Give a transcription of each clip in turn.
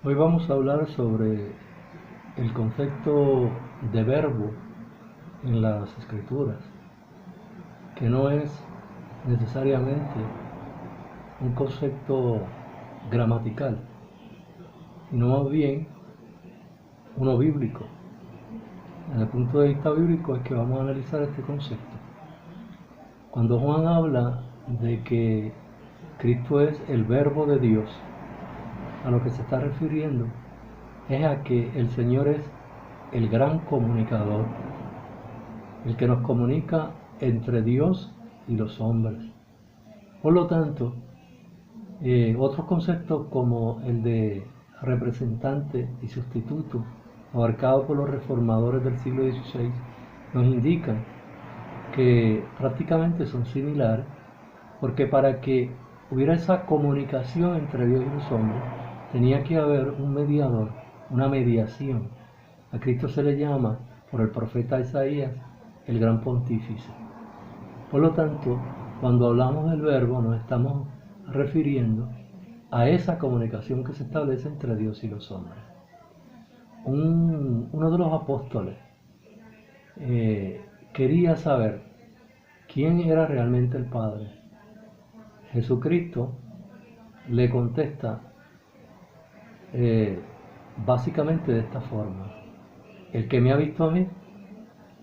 Hoy vamos a hablar sobre el concepto de verbo en las escrituras, que no es necesariamente un concepto gramatical, sino más bien uno bíblico. Desde el punto de vista bíblico es que vamos a analizar este concepto. Cuando Juan habla de que Cristo es el verbo de Dios, a lo que se está refiriendo es a que el Señor es el gran comunicador, el que nos comunica entre Dios y los hombres. Por lo tanto, otros conceptos como el de representante y sustituto, abarcado por los reformadores del siglo XVI, nos indican que prácticamente son similares, porque para que hubiera esa comunicación entre Dios y los hombres, tenía que haber un mediador, una mediación. A Cristo se le llama, por el profeta Isaías, el gran pontífice. Por lo tanto, cuando hablamos del verbo, nos estamos refiriendo a esa comunicación que se establece entre Dios y los hombres. Uno de los apóstoles quería saber quién era realmente el Padre. Jesucristo le contesta básicamente de esta forma: el que me ha visto a mí,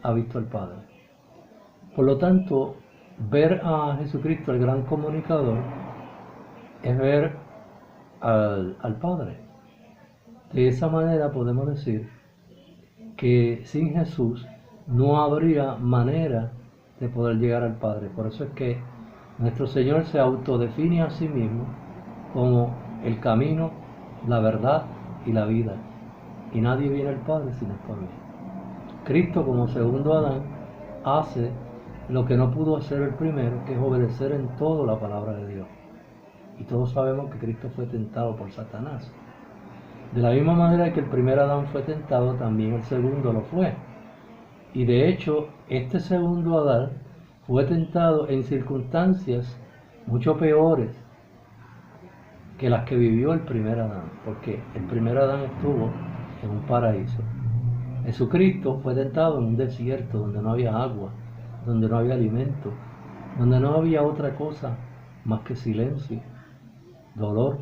ha visto al Padre. Por lo tanto, ver a Jesucristo, el gran comunicador, es ver al Padre. De esa manera podemos decir que sin Jesús no habría manera de poder llegar al Padre. Por eso es que nuestro Señor se autodefine a sí mismo como el camino, la verdad y la vida. Y nadie viene al Padre si no es por mí. Cristo, como segundo Adán, hace lo que no pudo hacer el primero, que es obedecer en todo la palabra de Dios. Y todos sabemos que Cristo fue tentado por Satanás. De la misma manera que el primer Adán fue tentado, también el segundo lo fue. Y de hecho, este segundo Adán fue tentado en circunstancias mucho peores que las que vivió el primer Adán, porque el primer Adán estuvo en un paraíso. Jesucristo fue tentado en un desierto donde no había agua, donde no había alimento, donde no había otra cosa más que silencio, dolor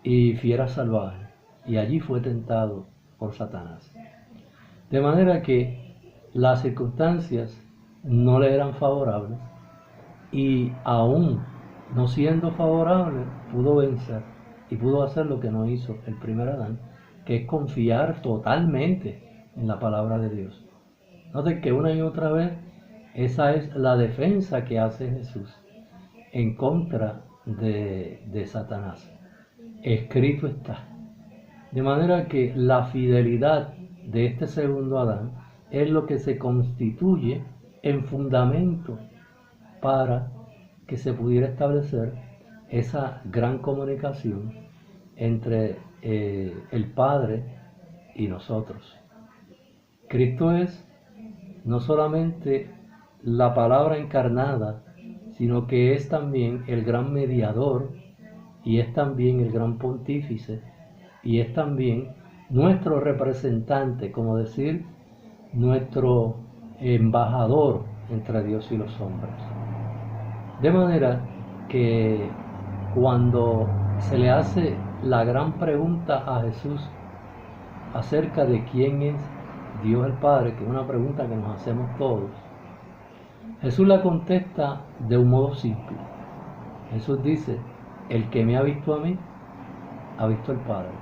y fieras salvajes. Y allí fue tentado por Satanás. De manera que las circunstancias no le eran favorables, y aún no siendo favorable, pudo vencer y pudo hacer lo que no hizo el primer Adán, que es confiar totalmente en la palabra de Dios. Noten que una y otra vez esa es la defensa que hace Jesús en contra de Satanás. Escrito está. De manera que la fidelidad de este segundo Adán es lo que se constituye en fundamento para que se pudiera establecer esa gran comunicación entre el Padre y nosotros. Cristo es no solamente la palabra encarnada, sino que es también el gran mediador, y es también el gran pontífice, y es también nuestro representante, como decir, nuestro embajador entre Dios y los hombres. De manera que cuando se le hace la gran pregunta a Jesús acerca de quién es Dios el Padre, que es una pregunta que nos hacemos todos, Jesús la contesta de un modo simple. Jesús dice: el que me ha visto a mí, ha visto al Padre.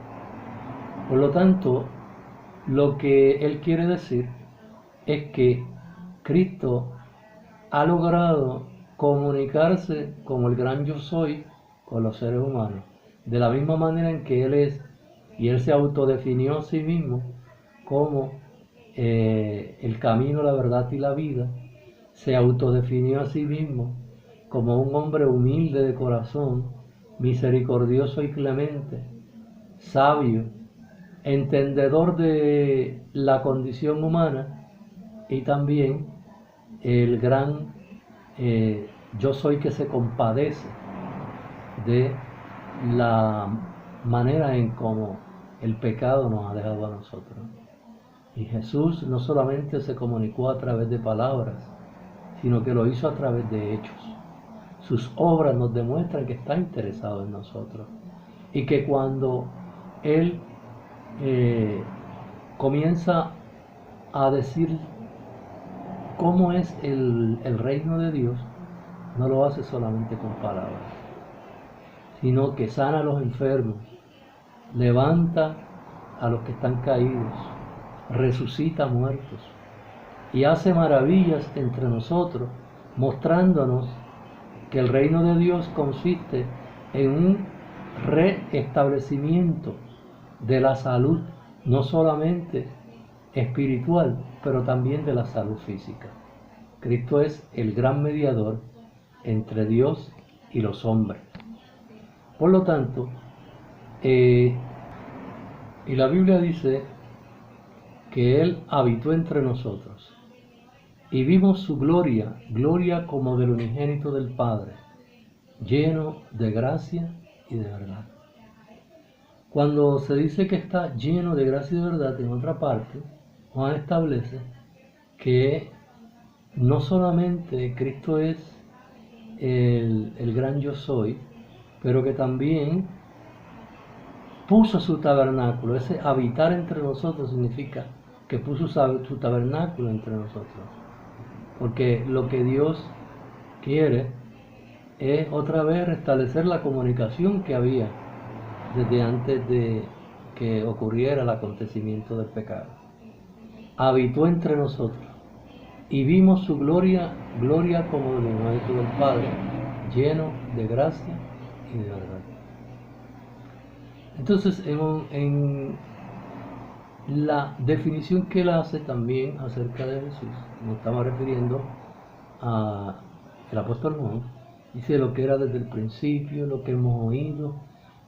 Por lo tanto, lo que él quiere decir es que Cristo ha logrado comunicarse como el gran yo soy con los seres humanos, de la misma manera en que él es, y él se autodefinió a sí mismo como el camino, la verdad y la vida. Se autodefinió a sí mismo como un hombre humilde de corazón, misericordioso y clemente, sabio, entendedor de la condición humana, y también el gran yo soy, que se compadece de la manera en cómo el pecado nos ha dejado a nosotros. Y Jesús no solamente se comunicó a través de palabras, sino que lo hizo a través de hechos. Sus obras nos demuestran que está interesado en nosotros y que cuando Él comienza a decir cómo es el reino de Dios, no lo hace solamente con palabras, sino que sana a los enfermos, levanta a los que están caídos, resucita muertos y hace maravillas entre nosotros, mostrándonos que el reino de Dios consiste en un restablecimiento de la salud, no solamente espiritual, pero también de la salud física. Cristo es el gran mediador entre Dios y los hombres. Por lo tanto, y la Biblia dice que Él habitó entre nosotros y vimos su gloria, gloria como del unigénito del Padre, lleno de gracia y de verdad. Cuando se dice que está lleno de gracia y de verdad, en otra parte, Juan establece que no solamente Cristo es el gran yo soy, pero que también puso su tabernáculo. Ese habitar entre nosotros significa que puso su tabernáculo entre nosotros. Porque lo que Dios quiere es otra vez restablecer la comunicación que había desde antes de que ocurriera el acontecimiento del pecado. Habitó entre nosotros y vimos su gloria, gloria como del unigénito del Padre, lleno de gracia y de verdad. Entonces, en la definición que él hace también acerca de Jesús, nos estamos refiriendo al apóstol Juan, dice lo que era desde el principio, lo que hemos oído,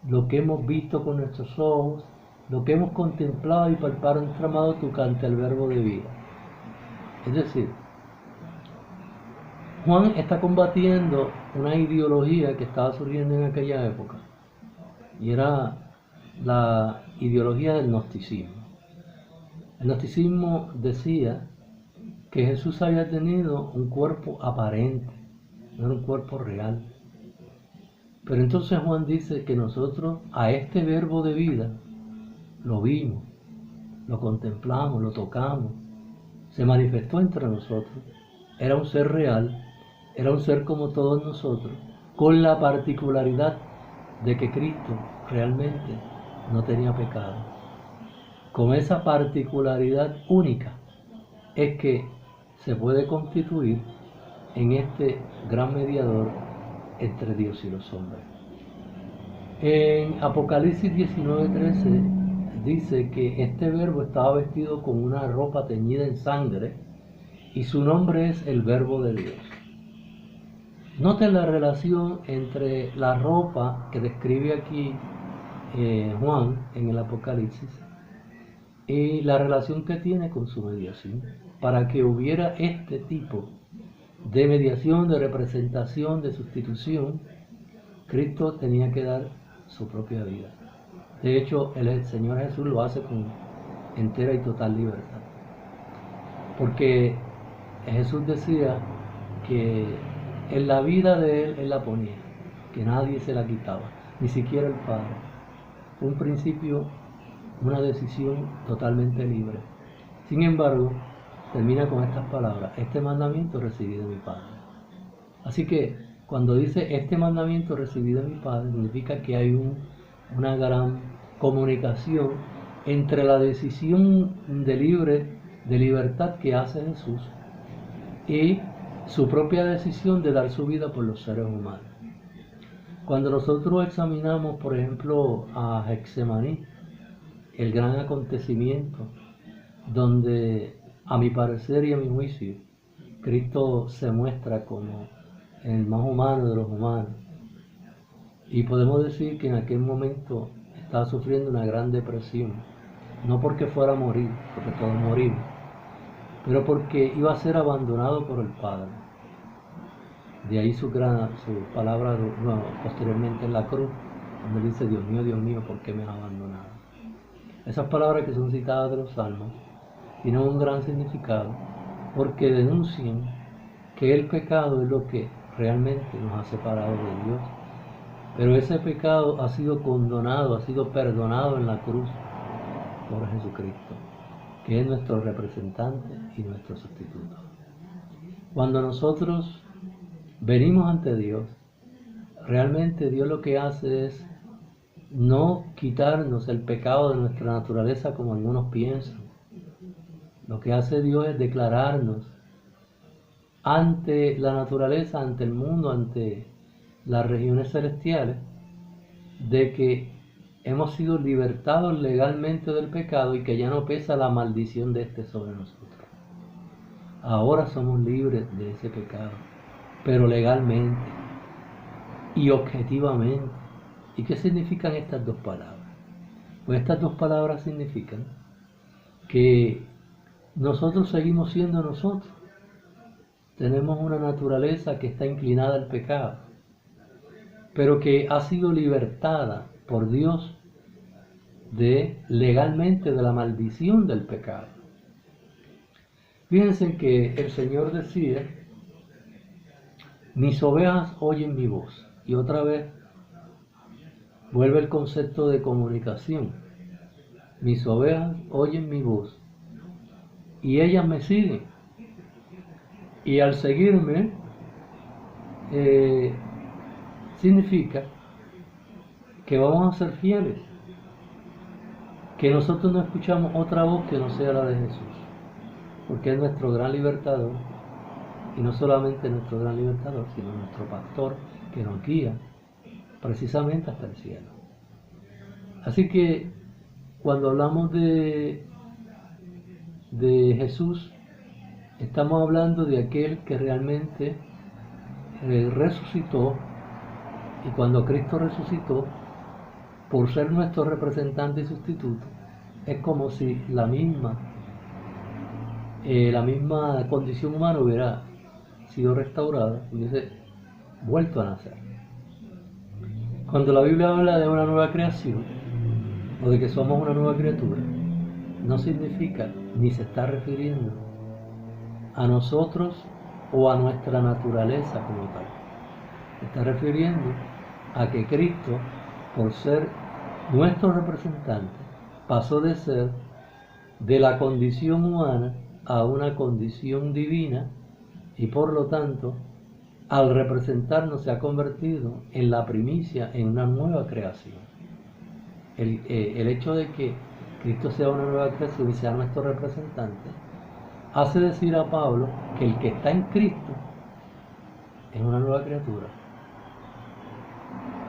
lo que hemos visto con nuestros ojos, lo que hemos contemplado y palpado en nuestro amado tocante al verbo de vida. Es decir, Juan está combatiendo una ideología que estaba surgiendo en aquella época, y era la ideología del gnosticismo. El gnosticismo decía que Jesús había tenido un cuerpo aparente, no era un cuerpo real. Pero entonces Juan dice que nosotros a este verbo de vida lo vimos, lo contemplamos, lo tocamos, se manifestó entre nosotros, era un ser real, era un ser como todos nosotros, con la particularidad de que Cristo realmente no tenía pecado. Con esa particularidad única es que se puede constituir en este gran mediador entre Dios y los hombres. En Apocalipsis 19:13 dice que este verbo estaba vestido con una ropa teñida en sangre y su nombre es el Verbo de Dios. Noten la relación entre la ropa que describe aquí Juan en el Apocalipsis y la relación que tiene con su mediación. Para que hubiera este tipo de mediación, de representación, de sustitución, Cristo tenía que dar su propia vida. De hecho, el Señor Jesús lo hace con entera y total libertad. Porque Jesús decía que en la vida de Él la ponía, que nadie se la quitaba, ni siquiera el Padre. Fue un principio, una decisión totalmente libre. Sin embargo, termina con estas palabras: este mandamiento recibí de mi Padre. Así que cuando dice este mandamiento recibí de mi Padre, significa que hay una gran comunicación entre la decisión de libertad que hace Jesús y su propia decisión de dar su vida por los seres humanos. Cuando nosotros examinamos, por ejemplo, a Getsemaní, el gran acontecimiento donde, a mi parecer y a mi juicio, Cristo se muestra como el más humano de los humanos, y podemos decir que en aquel momento estaba sufriendo una gran depresión, no porque fuera a morir, porque todos morimos, pero porque iba a ser abandonado por el Padre. De ahí su palabra posteriormente en la cruz, donde dice: Dios mío, ¿por qué me has abandonado? Esas palabras que son citadas de los Salmos tienen un gran significado porque denuncian que el pecado es lo que realmente nos ha separado de Dios. Pero ese pecado ha sido condonado, ha sido perdonado en la cruz por Jesucristo, que es nuestro representante y nuestro sustituto. Cuando nosotros venimos ante Dios, realmente Dios lo que hace es no quitarnos el pecado de nuestra naturaleza como algunos piensan. Lo que hace Dios es declararnos ante la naturaleza, ante el mundo, ante las regiones celestiales, de que hemos sido libertados legalmente del pecado y que ya no pesa la maldición de este sobre nosotros. Ahora somos libres de ese pecado, pero legalmente y objetivamente. ¿Y qué significan estas dos palabras? Pues estas dos palabras significan que nosotros seguimos siendo nosotros. Tenemos una naturaleza que está inclinada al pecado, pero que ha sido libertada por Dios legalmente de la maldición del pecado. Fíjense que el Señor decía, mis ovejas oyen mi voz. Y otra vez vuelve el concepto de comunicación. Mis ovejas oyen mi voz y ellas me siguen. Y al seguirme significa que vamos a ser fieles, que nosotros no escuchamos otra voz que no sea la de Jesús, porque es nuestro gran libertador, y no solamente nuestro gran libertador, sino nuestro pastor que nos guía precisamente hasta el cielo. Así que cuando hablamos de Jesús, estamos hablando de aquel que realmente resucitó, y cuando Cristo resucitó, por ser nuestro representante y sustituto, es como si la misma condición humana hubiera sido restaurada, hubiese vuelto a nacer. Cuando la Biblia habla de una nueva creación, o de que somos una nueva criatura, no significa ni se está refiriendo a nosotros o a nuestra naturaleza como tal. Se está refiriendo a que Cristo, por ser nuestro representante, pasó de ser de la condición humana a una condición divina, y por lo tanto, al representarnos se ha convertido en la primicia, en una nueva creación. El hecho de que Cristo sea una nueva creación y sea nuestro representante, hace decir a Pablo que el que está en Cristo es una nueva criatura.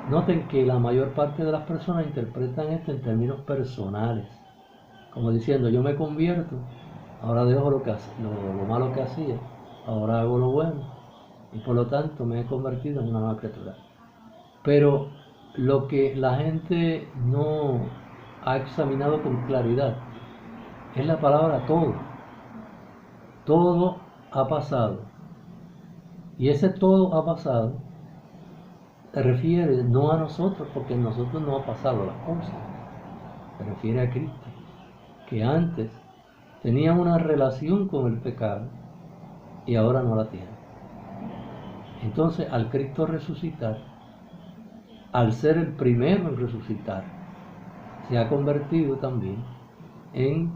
Noten que la mayor parte de las personas interpretan esto en términos personales, como diciendo, yo me convierto, ahora dejo lo malo que hacía, ahora hago lo bueno, y por lo tanto me he convertido en una nueva criatura. Pero lo que la gente no ha examinado con claridad es la palabra todo. Todo ha pasado. Y ese todo ha pasado se refiere no a nosotros, porque en nosotros no ha pasado las cosas. Se refiere a Cristo, que antes tenía una relación con el pecado y ahora no la tiene. Entonces, al Cristo resucitar, al ser el primero en resucitar, se ha convertido también en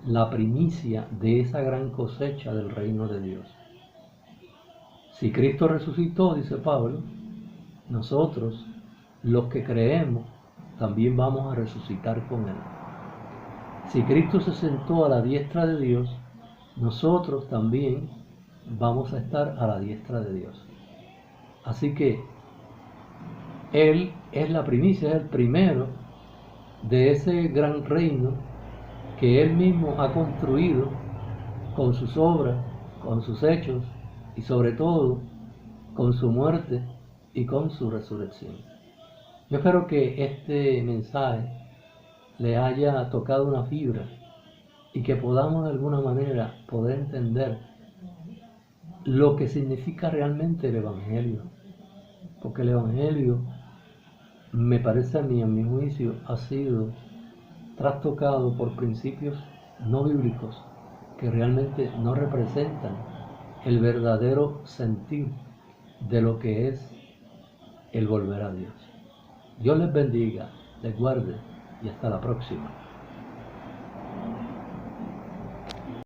la primicia de esa gran cosecha del reino de Dios. Si Cristo resucitó, dice Pablo, nosotros, los que creemos, también vamos a resucitar con Él. Si Cristo se sentó a la diestra de Dios, nosotros también vamos a estar a la diestra de Dios. Así que Él es la primicia, es el primero de ese gran reino que Él mismo ha construido con sus obras, con sus hechos y sobre todo con su muerte y con su resurrección. Yo espero que este mensaje le haya tocado una fibra y que podamos de alguna manera poder entender lo que significa realmente el Evangelio. Porque el Evangelio, me parece a mí, en mi juicio, ha sido trastocado por principios no bíblicos que realmente no representan el verdadero sentir de lo que es el volver a Dios. Dios les bendiga, les guarde y hasta la próxima.